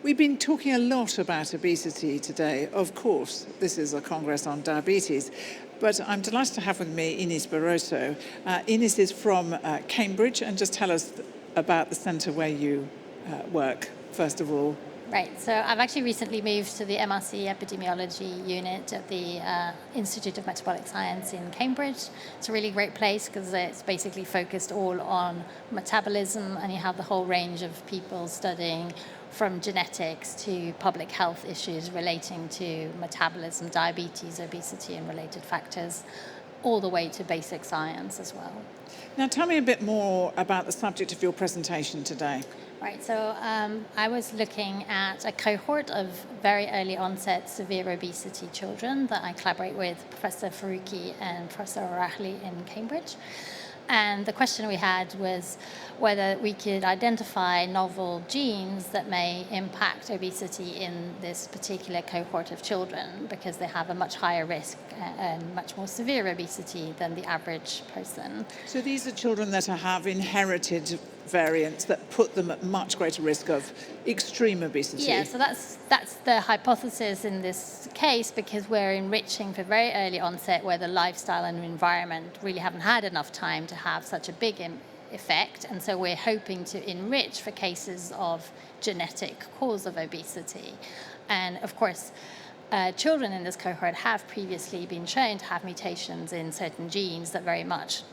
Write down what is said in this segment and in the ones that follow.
We've been talking a lot about obesity today. Of course, this is a Congress on diabetes, but I'm delighted to have with me Ines Barroso. Ines is from Cambridge, and just tell us about the centre where you work, first of all. Right, so I've actually recently moved to the MRC Epidemiology Unit at the Institute of Metabolic Science in Cambridge. It's a really great place because it's basically focused all on metabolism, and you have the whole range of people studying from genetics to public health issues relating to metabolism, diabetes, obesity, and related factors, all the way to basic science as well. Now, tell me a bit more about the subject of your presentation today. Right, so I was looking at a cohort of very early onset severe obesity children that I collaborate with Professor Faruqi and Professor O'Reilly in Cambridge. And the question we had was whether we could identify novel genes that may impact obesity in this particular cohort of children, because they have a much higher risk and much more severe obesity than the average person. So these are children that have inherited variants that put them at much greater risk of extreme obesity. Yeah, so that's the hypothesis in this case, because we're enriching for very early onset where the lifestyle and environment really haven't had enough time to have such a big effect, and so we're hoping to enrich for cases of genetic cause of obesity. And of course, children in this cohort have previously been shown to have mutations in certain genes that very much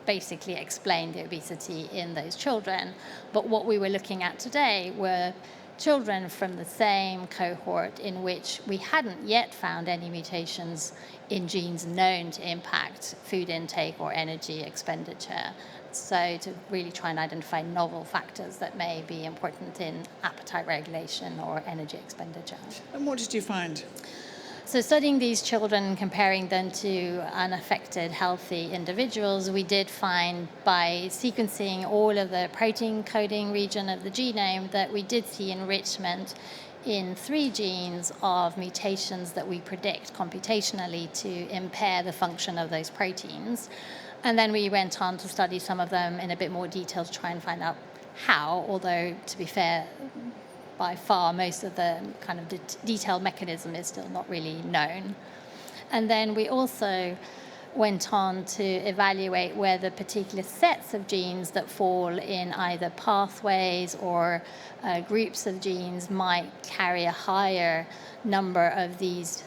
basically explain the obesity in those children. But what we were looking at today were children from the same cohort in which we hadn't yet found any mutations in genes known to impact food intake or energy expenditure. So to really try and identify novel factors that may be important in appetite regulation or energy expenditure. And what did you find? So studying these children, comparing them to unaffected, healthy individuals, we did find by sequencing all of the protein coding region of the genome that we did see enrichment in 3 genes of mutations that we predict computationally to impair the function of those proteins. And then we went on to study some of them in a bit more detail to try and find out how, although to be fair, by far, most of the kind of detailed mechanism is still not really known. And then we also went on to evaluate whether particular sets of genes that fall in either pathways or groups of genes might carry a higher number of these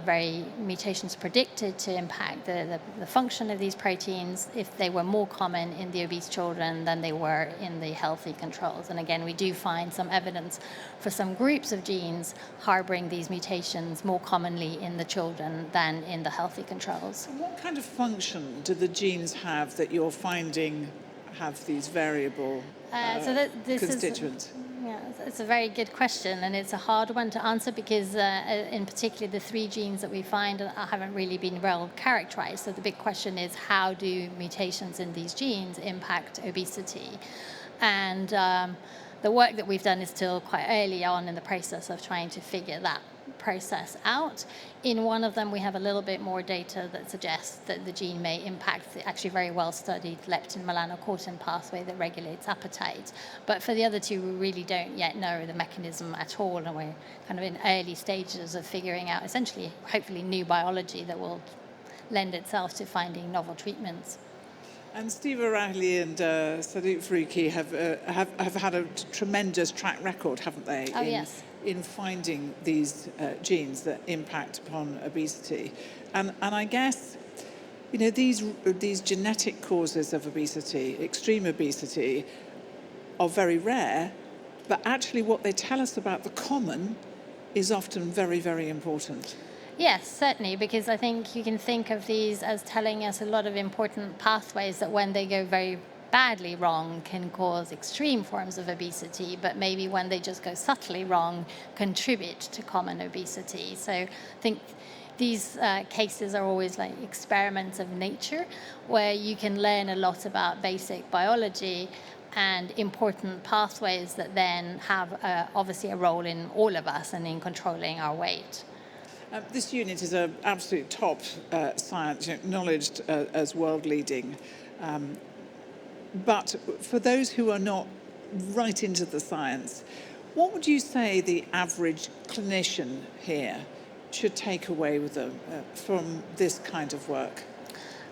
very mutations predicted to impact the function of these proteins if they were more common in the obese children than they were in the healthy controls. And again, we do find some evidence for some groups of genes harboring these mutations more commonly in the children than in the healthy controls. What kind of function do the genes have that you're finding have these variable constituents? Yeah, it's a very good question, and it's a hard one to answer because in particular the 3 genes that we find haven't really been well characterized. So the big question is, how do mutations in these genes impact obesity? And the work that we've done is still quite early on in the process of trying to figure that process out. In one of them, we have a little bit more data that suggests that the gene may impact the actually very well-studied leptin-melanocortin pathway that regulates appetite. But for the other 2, we really don't yet know the mechanism at all, and we're kind of in early stages of figuring out essentially, hopefully, new biology that will lend itself to finding novel treatments. And Steve O'Reilly and Sadiq Faruqi have had a tremendous track record, haven't they? Oh, yes. In finding these genes that impact upon obesity. And I guess, you know, these genetic causes of obesity, extreme obesity, are very rare, but actually what they tell us about the common is often very, very important. Yes, certainly, because I think you can think of these as telling us a lot of important pathways that when they go very badly wrong can cause extreme forms of obesity, but maybe when they just go subtly wrong contribute to common obesity. So I think these cases are always like experiments of nature where you can learn a lot about basic biology and important pathways that then have obviously a role in all of us and in controlling our weight. This unit is an absolute top science, acknowledged as world leading. But for those who are not right into the science, What would you say the average clinician here should take away with them from this kind of work?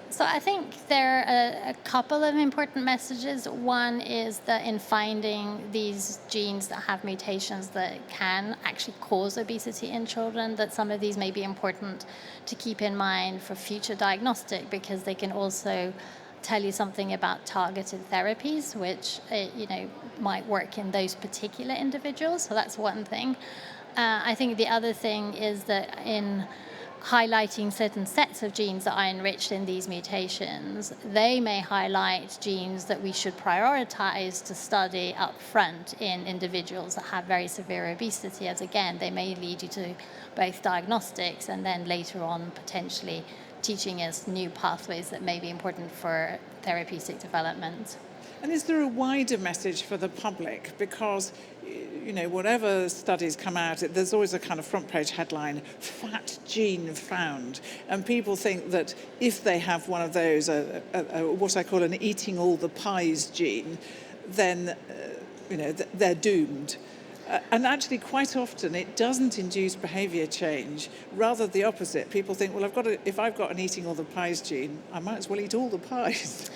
So I think there are a couple of important messages. One is that in finding these genes that have mutations that can actually cause obesity in children, that some of these may be important to keep in mind for future diagnostic, because they can also tell you something about targeted therapies, which might work in those particular individuals. So that's one thing. I think the other thing is that in highlighting certain sets of genes that are enriched in these mutations, they may highlight genes that we should prioritize to study up front in individuals that have very severe obesity, as again, they may lead you to both diagnostics and then later on potentially teaching us new pathways that may be important for therapeutic development. And is there a wider message for the public? Because, whatever studies come out, there's always a kind of front page headline, fat gene found. And people think that if they have one of those, what I call an eating all the pies gene, then, they're doomed. And actually, quite often, it doesn't induce behaviour change. Rather the opposite. People think, well, if I've got an eating all the pies gene, I might as well eat all the pies.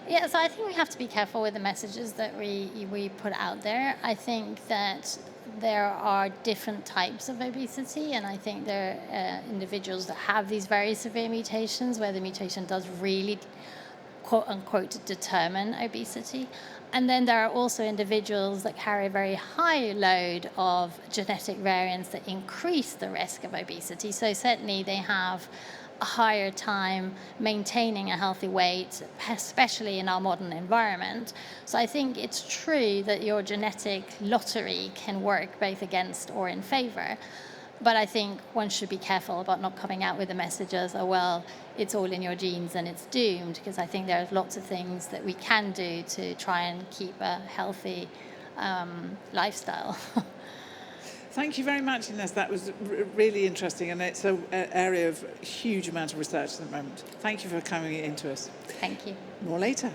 Yeah, so I think we have to be careful with the messages that we put out there. I think that there are different types of obesity, and I think there are individuals that have these very severe mutations where the mutation does really, quote unquote, determine obesity. And then there are also individuals that carry a very high load of genetic variants that increase the risk of obesity. So certainly they have a higher time maintaining a healthy weight, especially in our modern environment. So I think it's true that your genetic lottery can work both against or in favor. But I think one should be careful about not coming out with the messages, oh, well, it's all in your genes and it's doomed, because I think there's lots of things that we can do to try and keep a healthy lifestyle. Thank you very much, Ines. That was really interesting, and it's an area of huge amount of research at the moment. Thank you for coming in to us. Thank you. More later.